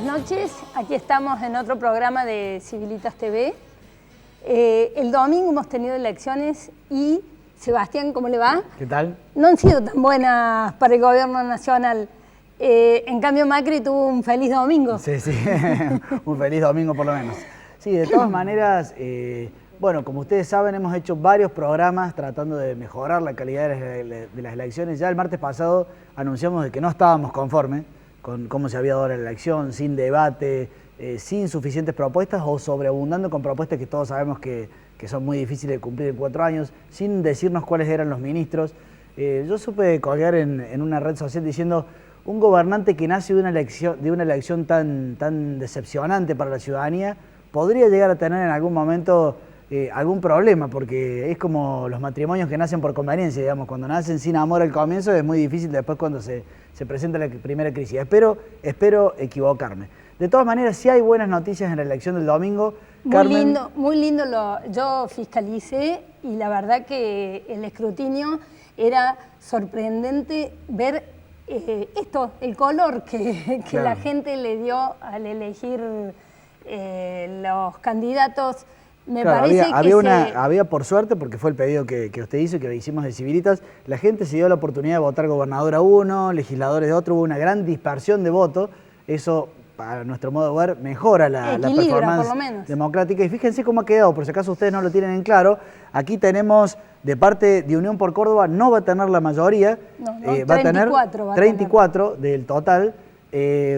noches. Aquí estamos en otro programa de Civilitas TV. El domingo hemos tenido elecciones y, Sebastián, ¿cómo le va? ¿Qué tal? No han sido tan buenas para el gobierno nacional. En cambio, Macri tuvo un feliz domingo. Sí, sí, un feliz domingo por lo menos. Sí, de todas maneras, bueno, como ustedes saben, hemos hecho varios programas tratando de mejorar la calidad de las elecciones. Ya el martes pasado anunciamos de que no estábamos conformes con cómo se había dado la elección, sin debate, sin suficientes propuestas o sobreabundando con propuestas que todos sabemos que son muy difíciles de cumplir en 4 años, sin decirnos cuáles eran los ministros. Yo supe colgar en una red social diciendo: un gobernante que nace de una elección tan decepcionante para la ciudadanía podría llegar a tener en algún momento algún problema, porque es como los matrimonios que nacen por conveniencia, digamos, cuando nacen sin amor al comienzo es muy difícil después cuando se presenta la primera crisis. Espero equivocarme. De todas maneras, sí hay buenas noticias en la elección del domingo. Muy lindo. Yo fiscalicé y la verdad que el escrutinio era sorprendente ver el color que Claro. La gente le dio al elegir los candidatos. Me Claro, parece había por suerte, porque fue el pedido que usted hizo y que hicimos de Civilitas, la gente se dio la oportunidad de votar gobernador a uno, legisladores de otro, hubo una gran dispersión de votos. Eso, para nuestro modo de ver, mejora la performance por lo menos democrática. Y fíjense cómo ha quedado, por si acaso ustedes no lo tienen en claro. Aquí tenemos, de parte de Unión por Córdoba, no va a tener la mayoría, va a tener 34 del total.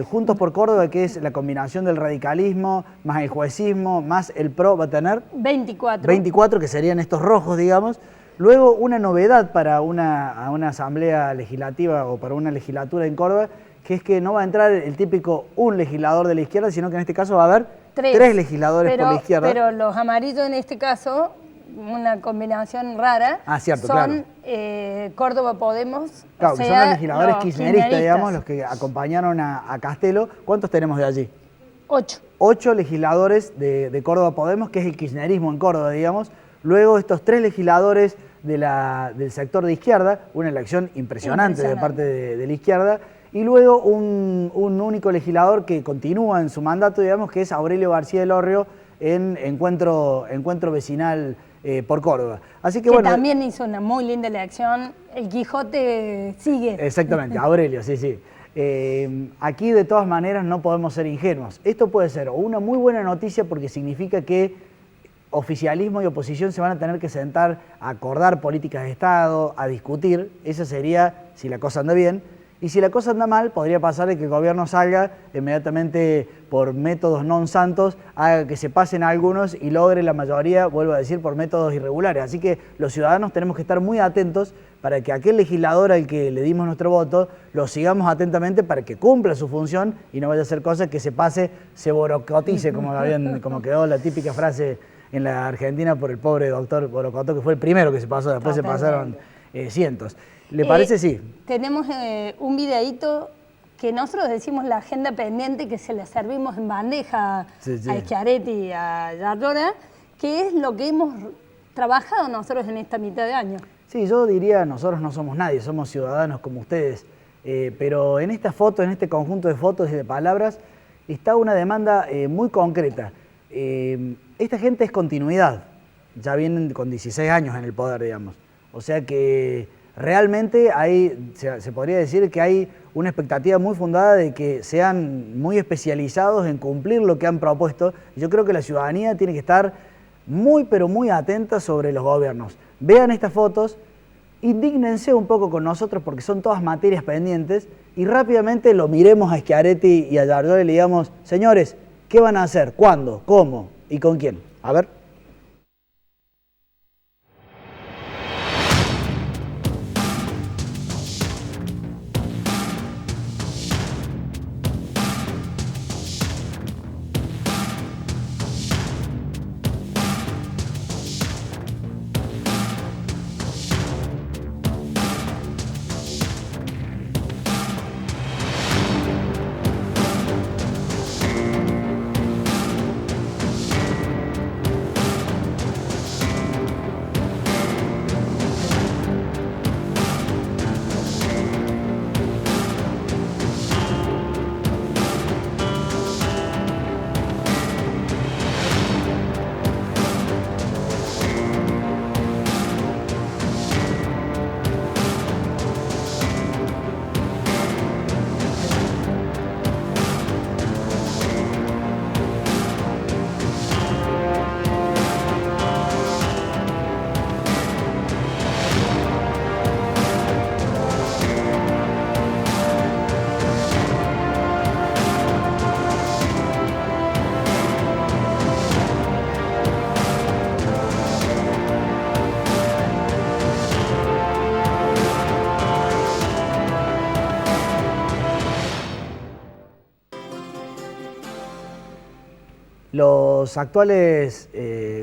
Juntos por Córdoba, que es la combinación del radicalismo, más el juecismo, más el PRO, va a tener 24, que serían estos rojos, digamos. Luego, una novedad para una asamblea legislativa o para una legislatura en Córdoba, que es que no va a entrar el típico un legislador de la izquierda, sino que en este caso va a haber tres legisladores por la izquierda. Pero los amarillos en este caso, una combinación rara, cierto, son claro. Córdoba Podemos, Claro, o sea, que son los legisladores kirchneristas, digamos, los kirchneristas. que acompañaron a Castelo. ¿Cuántos tenemos de allí? 8. 8 legisladores de Córdoba Podemos, que es el kirchnerismo en Córdoba, digamos. Luego estos 3 legisladores del sector de izquierda, una elección impresionante de parte de la izquierda. Y luego un único legislador que continúa en su mandato, digamos, que es Aurelio García del Orrio en Encuentro Vecinal por Córdoba. Así que bueno, también hizo una muy linda elección. El Quijote sigue. Exactamente, Aurelio, sí. Aquí de todas maneras no podemos ser ingenuos. Esto puede ser una muy buena noticia porque significa que oficialismo y oposición se van a tener que sentar a acordar políticas de Estado, a discutir. Esa sería si la cosa anda bien. Y si la cosa anda mal, podría pasar de que el gobierno salga inmediatamente por métodos non santos, haga que se pasen algunos y logre la mayoría, vuelvo a decir, por métodos irregulares. Así que los ciudadanos tenemos que estar muy atentos para que aquel legislador al que le dimos nuestro voto, lo sigamos atentamente para que cumpla su función y no vaya a hacer cosas que se pase, se borocotice, como quedó la típica frase en la Argentina por el pobre doctor Borocotó, que fue el primero que se pasó, después se pasaron cientos. ¿Le parece? Sí. Tenemos un videíto que nosotros decimos la agenda pendiente, que se la servimos en bandeja a Schiaretti y a Yardora, que es lo que hemos trabajado nosotros en esta mitad de año. Sí, yo diría, nosotros no somos nadie, somos ciudadanos como ustedes, pero en esta foto, en este conjunto de fotos y de palabras, está una demanda muy concreta. Esta gente es continuidad, ya vienen con 16 años en el poder, digamos, o sea que realmente se podría decir que hay una expectativa muy fundada de que sean muy especializados en cumplir lo que han propuesto. Yo creo que la ciudadanía tiene que estar muy, pero muy atenta sobre los gobiernos. Vean estas fotos, indígnense un poco con nosotros porque son todas materias pendientes y rápidamente lo miremos a Schiaretti y a Yardora y le digamos: señores, ¿qué van a hacer? ¿Cuándo? ¿Cómo? ¿Y con quién? A ver. Los actuales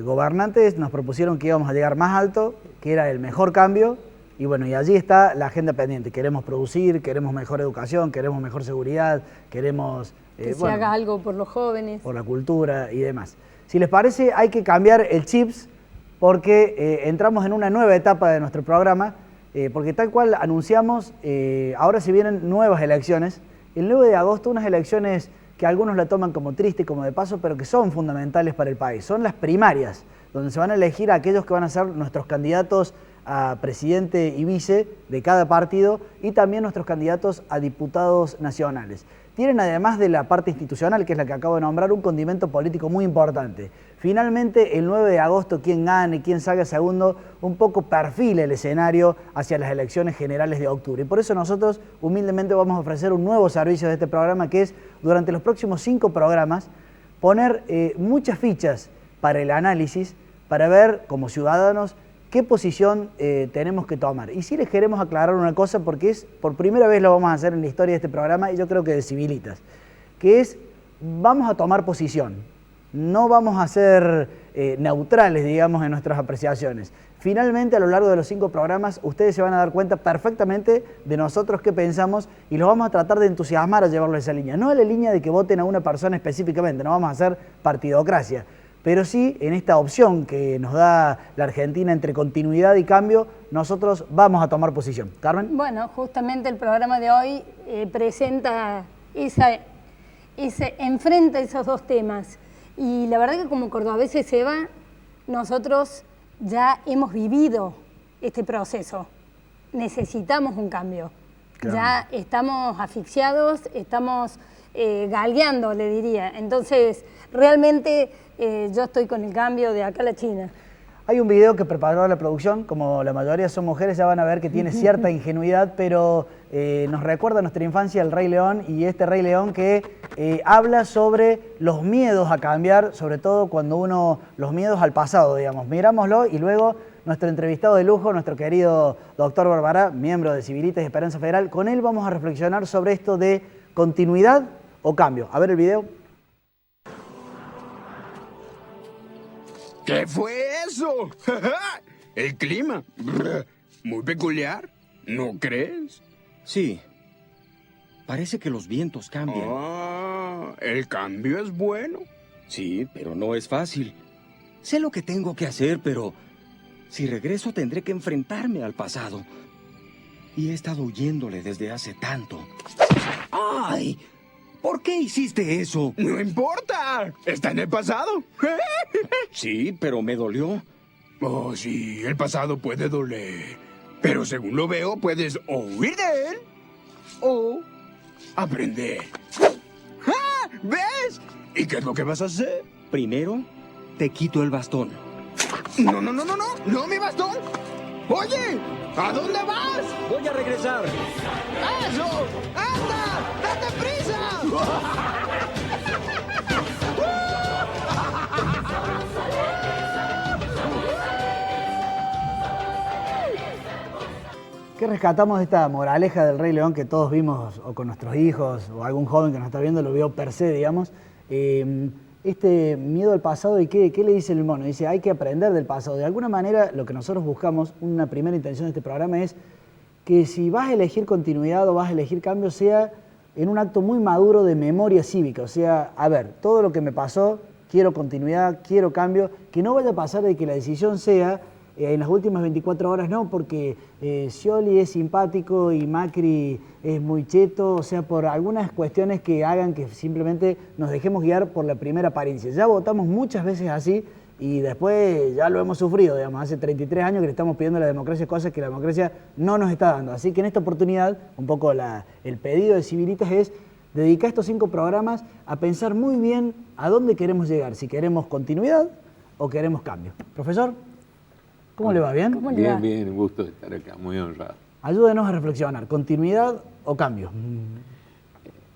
gobernantes nos propusieron que íbamos a llegar más alto, que era el mejor cambio, y bueno, y allí está la agenda pendiente. Queremos producir, queremos mejor educación, queremos mejor seguridad, queremos... que se haga algo por los jóvenes. Por la cultura y demás. Si les parece, hay que cambiar el chips porque entramos en una nueva etapa de nuestro programa, porque tal cual anunciamos, ahora se vienen nuevas elecciones. El 9 de agosto, unas elecciones que algunos la toman como triste, como de paso, pero que son fundamentales para el país. Son las primarias, donde se van a elegir a aquellos que van a ser nuestros candidatos a presidente y vice de cada partido y también nuestros candidatos a diputados nacionales. Tienen, además de la parte institucional, que es la que acabo de nombrar, un condimento político muy importante. Finalmente, el 9 de agosto, quien gane, quien salga segundo, un poco perfila el escenario hacia las elecciones generales de octubre. Y por eso nosotros, humildemente, vamos a ofrecer un nuevo servicio de este programa, que es, durante los próximos 5 programas, poner muchas fichas para el análisis, para ver, como ciudadanos, qué posición tenemos que tomar. Y sí les queremos aclarar una cosa, porque por primera vez lo vamos a hacer en la historia de este programa, y yo creo que de Civilitas, que es, vamos a tomar posición, no vamos a ser neutrales, digamos, en nuestras apreciaciones. Finalmente, a lo largo de los 5 programas, ustedes se van a dar cuenta perfectamente de nosotros qué pensamos, y los vamos a tratar de entusiasmar a llevarlo a esa línea. No a la línea de que voten a una persona específicamente, no vamos a hacer partidocracia, pero sí, en esta opción que nos da la Argentina entre continuidad y cambio, nosotros vamos a tomar posición. Carmen. Bueno, justamente el programa de hoy presenta enfrenta esos dos temas. Y la verdad que como cordobeses, Seba, nosotros ya hemos vivido este proceso. Necesitamos un cambio. Claro. Ya estamos asfixiados, estamos galgueando, le diría. Entonces, realmente... yo estoy con el cambio de acá a la China. Hay un video que preparó la producción, como la mayoría son mujeres, ya van a ver que tiene cierta ingenuidad, pero nos recuerda a nuestra infancia el Rey León, y este Rey León que habla sobre los miedos a cambiar, sobre todo cuando los miedos al pasado, digamos. Mirámoslo, y luego nuestro entrevistado de lujo, nuestro querido doctor Barbará, miembro de Civilitas y Esperanza Federal, con él vamos a reflexionar sobre esto de continuidad o cambio. A ver el video. ¿Qué fue eso? El clima. Muy peculiar, ¿no crees? Sí. Parece que los vientos cambian. Ah, el cambio es bueno. Sí, pero no es fácil. Sé lo que tengo que hacer, pero si regreso tendré que enfrentarme al pasado. Y he estado huyéndole desde hace tanto. ¡Ay! ¿Por qué hiciste eso? No importa, está en el pasado. Sí, pero me dolió. Oh, sí, el pasado puede doler. Pero según lo veo, puedes o huir de él o aprender. ¡Ah! ¿Ves? ¿Y qué es lo que vas a hacer? Primero, te quito el bastón. No, no, mi bastón. Oye, ¿a dónde vas? Voy a regresar. ¡Eso! ¡Anda! ¡Date prisa! ¿Qué rescatamos de esta moraleja del Rey León que todos vimos, o con nuestros hijos, o algún joven que nos está viendo lo vio per se, digamos? Este miedo al pasado, ¿y qué le dice el mono? Dice, hay que aprender del pasado. De alguna manera, lo que nosotros buscamos, una primera intención de este programa es que si vas a elegir continuidad o vas a elegir cambio, sea en un acto muy maduro de memoria cívica. O sea, a ver, todo lo que me pasó, quiero continuidad, quiero cambio, que no vaya a pasar de que la decisión sea en las últimas 24 horas, no, porque Scioli es simpático y Macri es muy cheto, o sea, por algunas cuestiones que hagan que simplemente nos dejemos guiar por la primera apariencia. Ya votamos muchas veces así y después ya lo hemos sufrido, digamos, hace 33 años que le estamos pidiendo a la democracia cosas que la democracia no nos está dando. Así que en esta oportunidad, un poco el pedido de Civilitas es dedicar estos 5 programas a pensar muy bien a dónde queremos llegar, si queremos continuidad o queremos cambio. Profesor, ¿cómo le va? ¿Bien? Bien, un gusto de estar acá, muy honrado. Ayúdenos a reflexionar, ¿continuidad o cambio?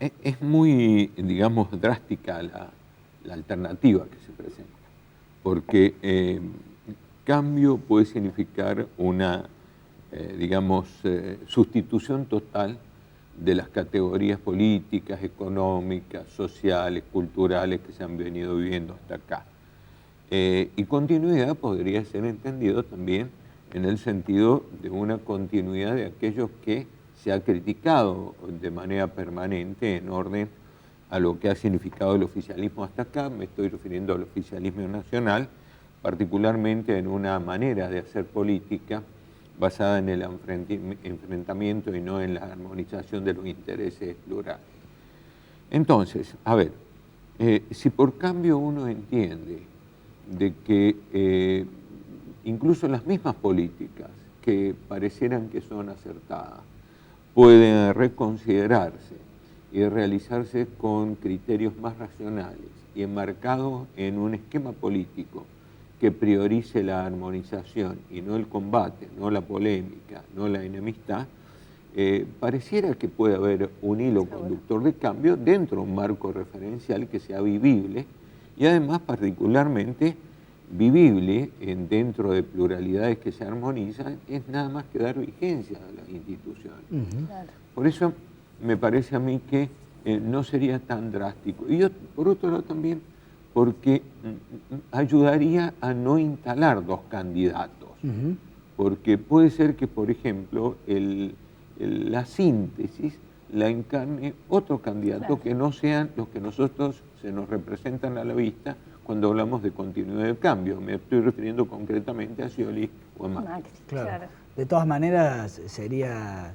Es muy, digamos, drástica la alternativa que se presenta, porque cambio puede significar una, digamos, sustitución total de las categorías políticas, económicas, sociales, culturales que se han venido viviendo hasta acá. Y continuidad podría ser entendido también en el sentido de una continuidad de aquellos que se ha criticado de manera permanente en orden a lo que ha significado el oficialismo hasta acá. Me estoy refiriendo al oficialismo nacional, particularmente en una manera de hacer política basada en el enfrentamiento y no en la armonización de los intereses plurales. Entonces, a ver, si por cambio uno entiende de que incluso las mismas políticas que parecieran que son acertadas pueden reconsiderarse y realizarse con criterios más racionales y enmarcados en un esquema político que priorice la armonización y no el combate, no la polémica, no la enemistad, pareciera que puede haber un hilo conductor de cambio dentro de un marco referencial que sea vivible y además particularmente vivible dentro de pluralidades que se armonizan, es nada más que dar vigencia a las instituciones. Claro. Por eso me parece a mí que no sería tan drástico. Y yo, por otro lado también, porque ayudaría a no instalar dos candidatos. Porque puede ser que, por ejemplo, la síntesis la encarne otro candidato, claro, que no sean los que nosotros se nos representan a la vista cuando hablamos de continuidad del cambio. Me estoy refiriendo concretamente a Scioli o a Macri. Claro. De todas maneras, sería...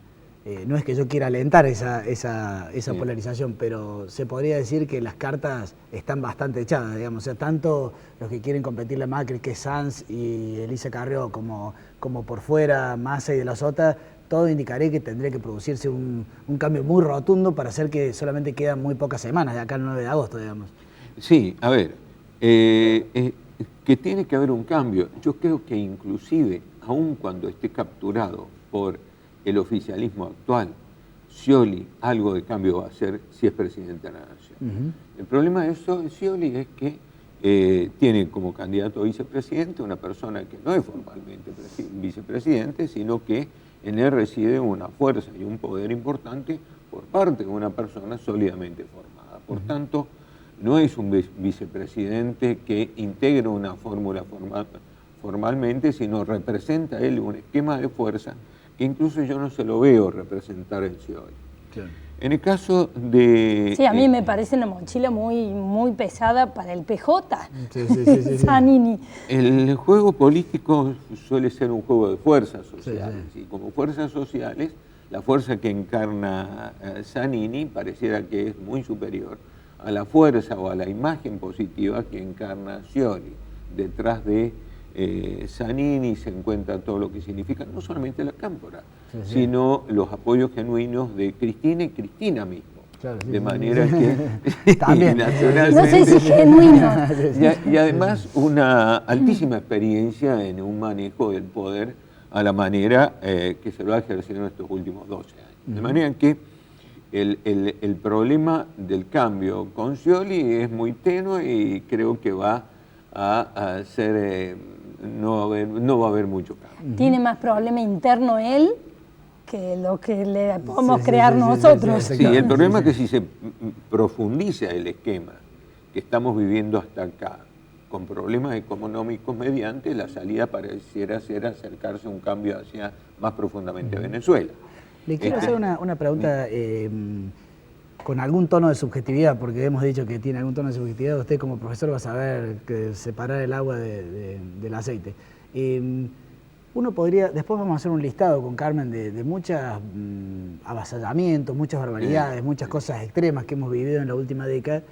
no es que yo quiera alentar esa polarización, pero se podría decir que las cartas están bastante echadas, digamos. O sea, tanto los que quieren competirle a Macri, que es Sanz y Elisa Carrió, como por fuera Massa y De la Sota, todo indicaría que tendría que producirse un cambio muy rotundo para hacer que solamente quedan muy pocas semanas, de acá al 9 de agosto, digamos. Sí, a ver, que tiene que haber un cambio. Yo creo que inclusive, aun cuando esté capturado por el oficialismo actual, Scioli algo de cambio va a hacer si es presidente de la Nación. El problema de Scioli es que tiene como candidato a vicepresidente una persona que no es formalmente vicepresidente, sino que en él reside una fuerza y un poder importante por parte de una persona sólidamente formada. Por tanto, no es un vicepresidente que integra una fórmula formalmente, sino representa él un esquema de fuerza que incluso yo no se lo veo representar en Scioli. Claro. En el caso de... Sí, a mí me parece una mochila muy pesada para el PJ, sí. Zanini. El juego político suele ser un juego de fuerzas sociales, y como fuerzas sociales, la fuerza que encarna Zanini pareciera que es muy superior a la fuerza o a la imagen positiva que encarna Scioli. Detrás de Zanini se encuentra todo lo que significa no solamente la Cámpora, sino los apoyos genuinos de Cristina y Cristina mismo. Claro, de manera que también, no sé si genuino. Y además una altísima experiencia en un manejo del poder a la manera que se lo ha ejercido en estos últimos 12 años. De manera que el problema del cambio con Scioli es muy tenue y creo que va a ser... no va a haber mucho cambio. Tiene más problema interno él que lo que le podemos crear nosotros. Sí, el problema es que si se profundiza el esquema que estamos viviendo hasta acá, con problemas económicos mediante, la salida pareciera ser acercarse a un cambio hacia más profundamente a Venezuela. Le quiero hacer una pregunta con algún tono de subjetividad, porque hemos dicho que tiene algún tono de subjetividad. Usted como profesor va a saber separar el agua del aceite. Uno podría, después vamos a hacer un listado con Carmen de muchos avasallamientos, muchas barbaridades, muchas cosas extremas que hemos vivido en la última década,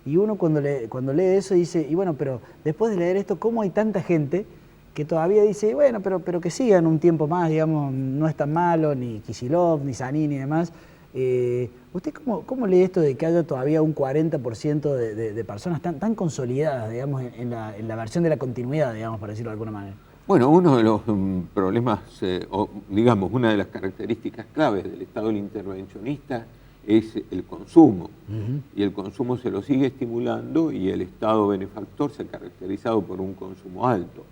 y uno cuando lee eso dice, y bueno, pero después de leer esto, ¿cómo hay tanta gente que todavía dice, bueno, pero que sigan un tiempo más, digamos, no es tan malo, ni Kicillof, ni Zanini y demás? ¿Usted cómo lee esto de que haya todavía un 40% de personas tan consolidadas, digamos, en la versión de la continuidad, digamos, para decirlo de alguna manera? Bueno, uno de los problemas, o digamos, una de las características claves del Estado intervencionista es el consumo. Y el consumo se lo sigue estimulando y el Estado benefactor se ha caracterizado por un consumo alto.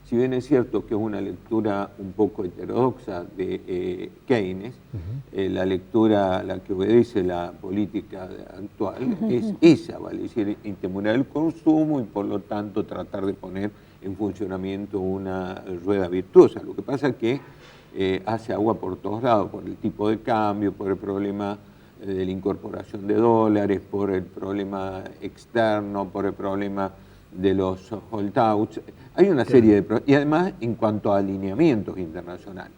si bien es cierto que es una lectura un poco heterodoxa de Keynes, la lectura a la que obedece la política actual es esa, ¿vale? Es decir, estimular el consumo y por lo tanto tratar de poner en funcionamiento una rueda virtuosa. Lo que pasa es que hace agua por todos lados, por el tipo de cambio, por el problema de la incorporación de dólares, por el problema externo, por el problema de los holdouts. Hay una serie de problemas, y además en cuanto a alineamientos internacionales.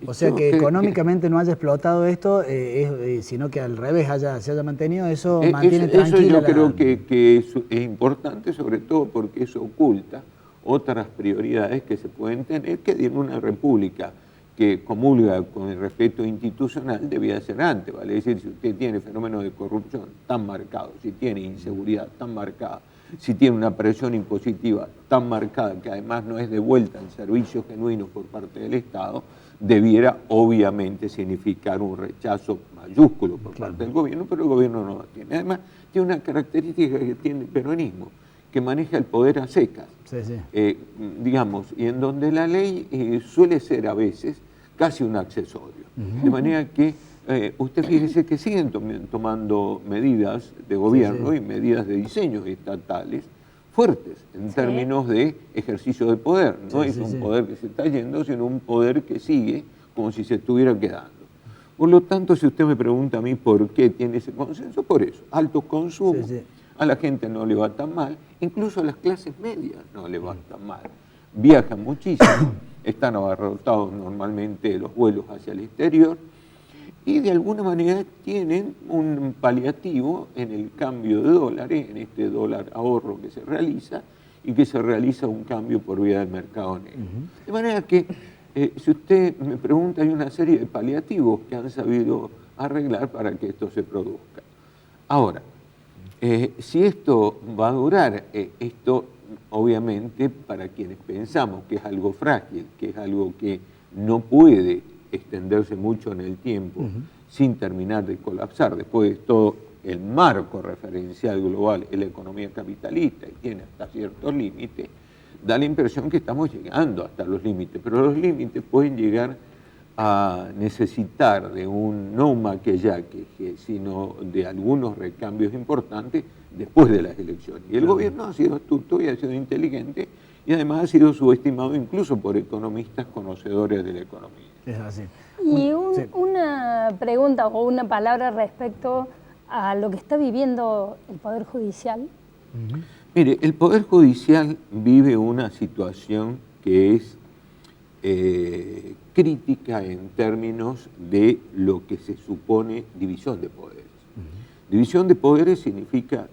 O sea que económicamente no haya explotado esto, sino que al revés se haya mantenido, eso mantiene tranquila. Eso yo creo que es importante, sobre todo porque eso oculta otras prioridades que se pueden tener, que en una república que comulga con el respeto institucional debía ser antes, ¿vale? Es decir, si usted tiene fenómenos de corrupción tan marcados, si tiene inseguridad tan marcada, si tiene una presión impositiva tan marcada que además no es devuelta en servicios genuinos por parte del Estado, debiera obviamente significar un rechazo mayúsculo por parte del gobierno, pero el gobierno no lo tiene. Además, tiene una característica que tiene el peronismo, que maneja el poder a secas, digamos, y en donde la ley suele ser a veces casi un accesorio. De manera que usted fíjese que siguen tomando medidas de gobierno y medidas de diseños estatales fuertes en términos de ejercicio de poder. No es un poder que se está yendo, sino un poder que sigue como si se estuviera quedando. Por lo tanto, si usted me pregunta a mí por qué tiene ese consenso, por eso, altos consumos, a la gente no le va tan mal, incluso a las clases medias no le va tan mal. Viajan muchísimo, están abarrotados normalmente los vuelos hacia el exterior, y de alguna manera tienen un paliativo en el cambio de dólares, en este dólar ahorro que se realiza, y que se realiza un cambio por vía del mercado negro. De manera que, si usted me pregunta, hay una serie de paliativos que han sabido arreglar para que esto se produzca. Ahora, si esto va a durar, esto obviamente para quienes pensamos que es algo frágil, que es algo que no puede extenderse mucho en el tiempo sin terminar de colapsar. Después de todo, el marco referencial global es la economía capitalista y tiene hasta ciertos límites, da la impresión que estamos llegando hasta los límites, pero los límites pueden llegar a necesitar de no un maquillaje, sino de algunos recambios importantes después de las elecciones. Y el gobierno ha sido astuto y ha sido inteligente y además ha sido subestimado incluso por economistas conocedores de la economía. Es así. Y una pregunta o una palabra respecto a lo que está viviendo el Poder Judicial. Mire, el Poder Judicial vive una situación que es crítica en términos de lo que se supone división de poderes. División de poderes significa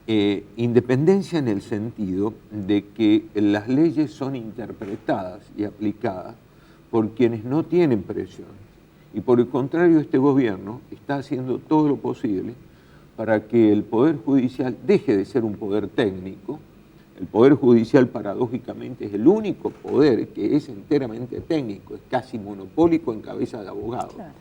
independencia en el sentido de que las leyes son interpretadas y aplicadas por quienes no tienen presión. Y por el contrario, este gobierno está haciendo todo lo posible para que el Poder Judicial deje de ser un poder técnico. El Poder Judicial, paradójicamente, es el único poder que es enteramente técnico, es casi monopólico en cabeza de abogados. Claro.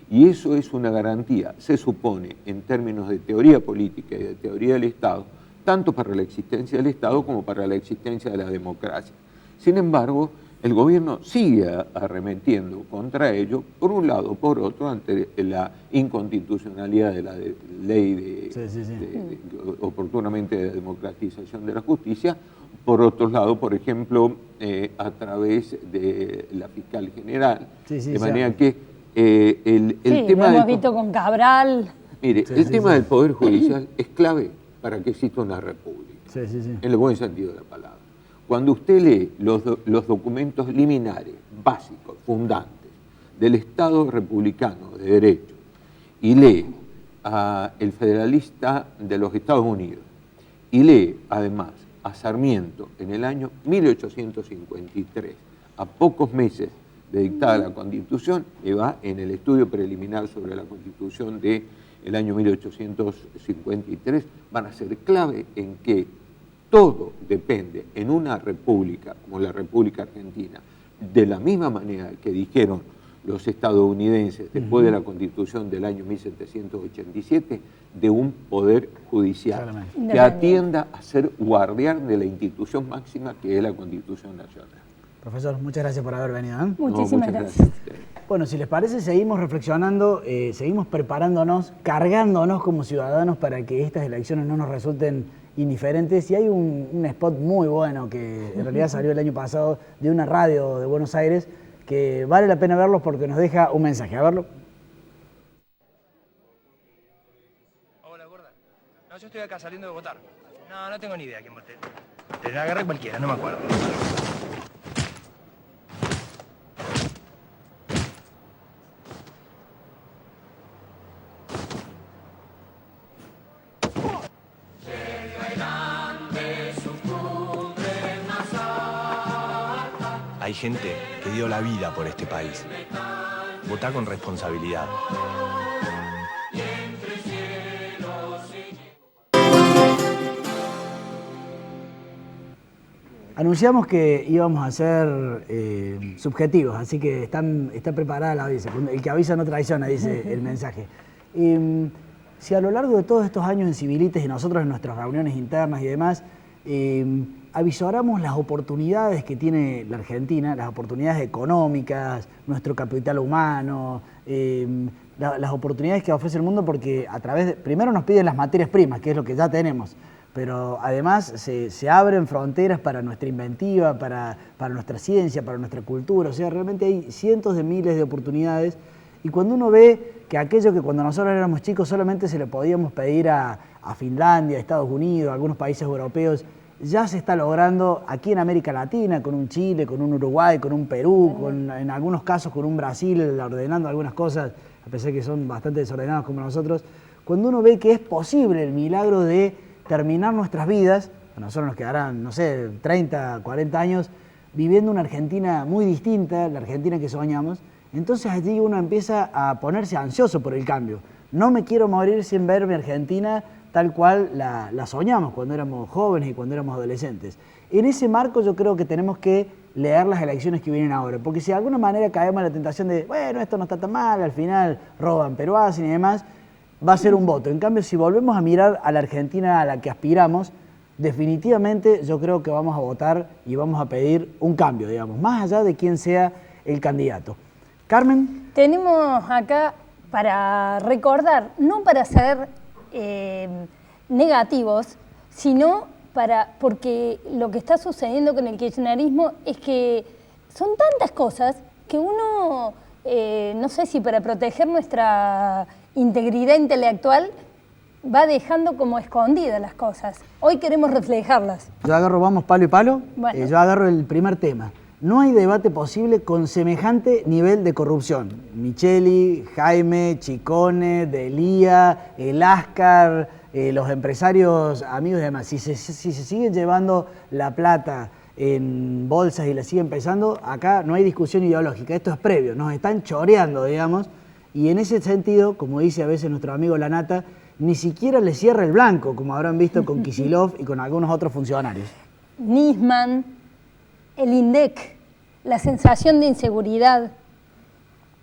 Y eso es una garantía, se supone, en términos de teoría política y de teoría del Estado, tanto para la existencia del Estado como para la existencia de la democracia. Sin embargo, el gobierno sigue arremetiendo contra ello, por un lado, por otro, ante la inconstitucionalidad de la ley de oportunamente de democratización de la justicia, por otro lado, por ejemplo, a través de la fiscal general, de manera que el tema... lo hemos visto con Cabral. Mire, el tema del Poder Judicial es clave para que exista una república, en el buen sentido de la palabra. Cuando usted lee los documentos liminares, básicos, fundantes, del Estado republicano de derecho, y lee a el federalista de los Estados Unidos, y lee además a Sarmiento en el año 1853, a pocos meses de dictada la Constitución, que va en el estudio preliminar sobre la Constitución del año 1853, van a ser clave en que todo depende en una república como la República Argentina, de la misma manera que dijeron los estadounidenses, después de la Constitución del año 1787, de un poder judicial que atienda a ser guardián de la institución máxima que es la Constitución Nacional. Profesor, muchas gracias por haber venido. ¿eh? Muchísimas gracias. Bueno, si les parece, seguimos reflexionando, seguimos preparándonos, cargándonos como ciudadanos para que estas elecciones no nos resulten indiferentes. Y hay un spot muy bueno que en realidad salió el año pasado de una radio de Buenos Aires que vale la pena verlo porque nos deja un mensaje. A verlo. Hola, gorda. No, yo estoy acá saliendo de votar. No tengo ni idea quién voté. Te agarré cualquiera, no me acuerdo. Hay gente que dio la vida por este país. Votá con responsabilidad. Anunciamos que íbamos a ser subjetivos, así que está preparada la avisa. El que avisa no traiciona, dice el mensaje. Si a lo largo de todos estos años en Civilites y nosotros en nuestras reuniones internas y demás, avisoramos las oportunidades que tiene la Argentina, las oportunidades económicas, nuestro capital humano, las oportunidades que ofrece el mundo, porque a través de, primero nos piden las materias primas, que es lo que ya tenemos, pero además se abren fronteras para nuestra inventiva, para nuestra ciencia, para nuestra cultura. O sea, realmente hay cientos de miles de oportunidades. Y cuando uno ve que aquello que cuando nosotros éramos chicos solamente se le podíamos pedir a Finlandia, a Estados Unidos, a algunos países europeos, ya se está logrando aquí en América Latina, con un Chile, con un Uruguay, con un Perú, en algunos casos con un Brasil, ordenando algunas cosas, a pesar que son bastante desordenados como nosotros. Cuando uno ve que es posible el milagro de terminar nuestras vidas, a nosotros nos quedarán, no sé, 30, 40 años, viviendo una Argentina muy distinta, la Argentina que soñamos, entonces allí uno empieza a ponerse ansioso por el cambio. No me quiero morir sin ver mi Argentina tal cual la soñamos cuando éramos jóvenes y cuando éramos adolescentes. En ese marco yo creo que tenemos que leer las elecciones que vienen ahora, porque si de alguna manera caemos en la tentación de, bueno, esto no está tan mal, al final roban, pero hacen y demás, va a ser un voto. En cambio, si volvemos a mirar a la Argentina a la que aspiramos, definitivamente yo creo que vamos a votar y vamos a pedir un cambio, digamos, más allá de quién sea el candidato. Carmen. Tenemos acá para recordar, no para ser negativos, sino porque lo que está sucediendo con el kirchnerismo es que son tantas cosas que uno, no sé si para proteger nuestra integridad intelectual, va dejando como escondidas las cosas. Hoy queremos reflejarlas. Yo agarro, vamos palo y palo, bueno. Yo agarro el primer tema. No hay debate posible con semejante nivel de corrupción. Micheli, Jaime, Chicone, Delía, el Ascar, los empresarios amigos y demás. Si se siguen llevando la plata en bolsas y la siguen pesando, acá no hay discusión ideológica. Esto es previo, nos están choreando, digamos. Y en ese sentido, como dice a veces nuestro amigo Lanata, ni siquiera le cierra el blanco, como habrán visto con Kicillof y con algunos otros funcionarios. Nisman, el INDEC, la sensación de inseguridad.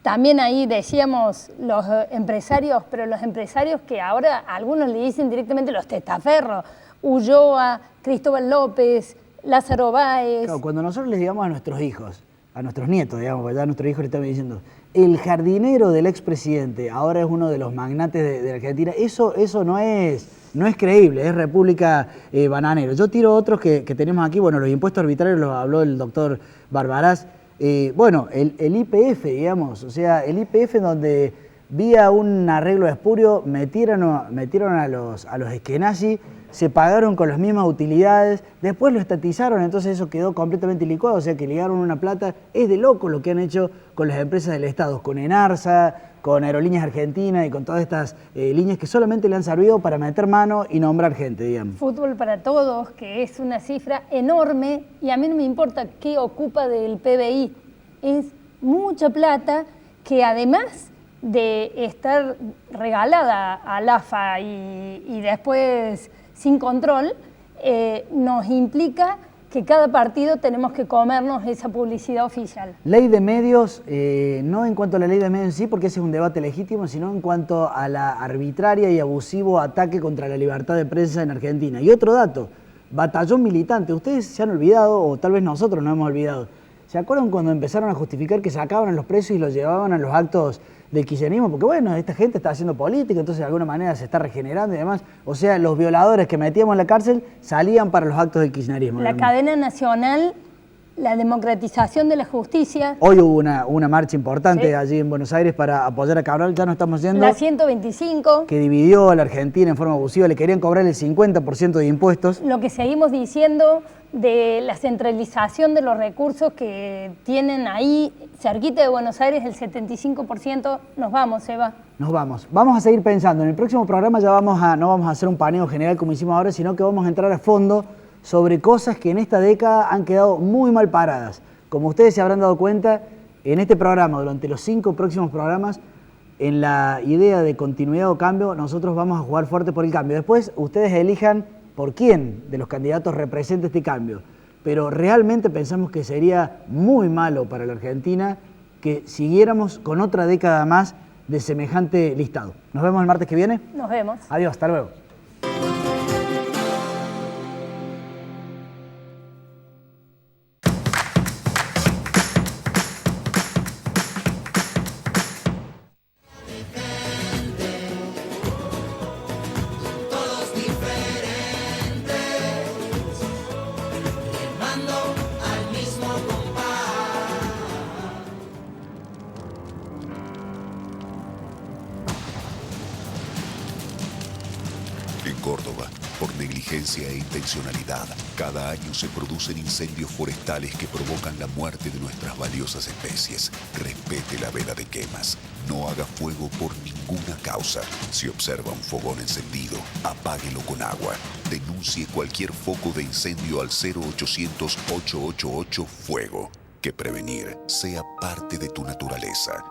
También ahí decíamos los empresarios, pero los empresarios que ahora algunos le dicen directamente los testaferros, Ulloa, Cristóbal López, Lázaro Báez. Claro, cuando nosotros les digamos a nuestros hijos, a nuestros nietos, digamos, porque ya a nuestros hijos le estamos diciendo, el jardinero del expresidente ahora es uno de los magnates de Argentina, eso no es creíble, es República Bananero. Yo tiro otros que tenemos aquí, bueno, los impuestos arbitrarios los habló el doctor Barbarás. Bueno, el IPF, digamos, o sea, el IPF donde vía un arreglo espurio metieron a los esquenazis, se pagaron con las mismas utilidades, después lo estatizaron, entonces eso quedó completamente licuado, o sea que ligaron una plata. Es de loco lo que han hecho con las empresas del Estado, con Enarsa, con Aerolíneas Argentinas y con todas estas líneas que solamente le han servido para meter mano y nombrar gente, digamos. Fútbol para todos, que es una cifra enorme, y a mí no me importa qué ocupa del PBI, es mucha plata que además de estar regalada al AFA y después sin control, nos implica que cada partido tenemos que comernos esa publicidad oficial. Ley de medios, no en cuanto a la ley de medios en sí, porque ese es un debate legítimo, sino en cuanto a la arbitraria y abusivo ataque contra la libertad de prensa en Argentina. Y otro dato, batallón militante. Ustedes se han olvidado, o tal vez nosotros nos hemos olvidado. ¿Se acuerdan cuando empezaron a justificar que sacaban a los presos y los llevaban a los actos del kirchnerismo? Porque bueno, esta gente está haciendo política, entonces de alguna manera se está regenerando y demás. O sea, los violadores que metíamos en la cárcel salían para los actos del kirchnerismo. La cadena nacional, la democratización de la justicia. Hoy hubo una marcha importante Sí. allí en Buenos Aires para apoyar a Cabral, ya no estamos yendo. La 125. Que dividió a la Argentina en forma abusiva, le querían cobrar el 50% de impuestos. Lo que seguimos diciendo de la centralización de los recursos que tienen ahí cerquita de Buenos Aires, el 75%, nos vamos, Eva. Nos vamos. Vamos a seguir pensando. En el próximo programa ya no vamos a hacer un paneo general como hicimos ahora, sino que vamos a entrar a fondo sobre cosas que en esta década han quedado muy mal paradas. Como ustedes se habrán dado cuenta, en este programa, durante los 5 próximos programas, en la idea de continuidad o cambio, nosotros vamos a jugar fuerte por el cambio. Después, ustedes elijan por quién de los candidatos representa este cambio. Pero realmente pensamos que sería muy malo para la Argentina que siguiéramos con otra década más de semejante listado. Nos vemos el martes que viene. Nos vemos. Adiós, hasta luego. En Córdoba, por negligencia e intencionalidad, cada año se producen incendios forestales que provocan la muerte de nuestras valiosas especies. Respete la veda de quemas. No haga fuego por ninguna causa. Si observa un fogón encendido, apáguelo con agua. Denuncie cualquier foco de incendio al 0800-888-FUEGO. Que prevenir sea parte de tu naturaleza.